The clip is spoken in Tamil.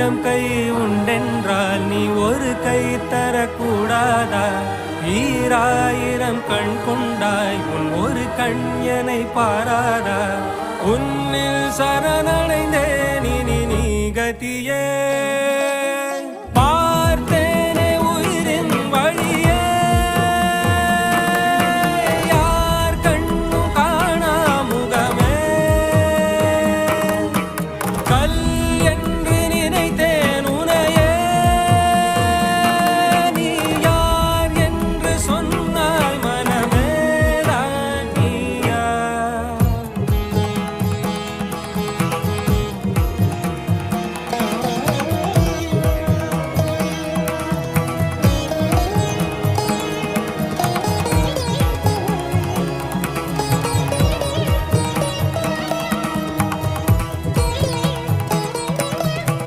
ஆயிரம் கை உண்டென்றால் நீ ஒரு கை தரக்கூடாதா? ஈராயிரம் கண் கொண்டாய் உன் ஒரு கண் என்னை பாராதா? உன்னில் சரணடைந்தேன் இனி நீ கதியே.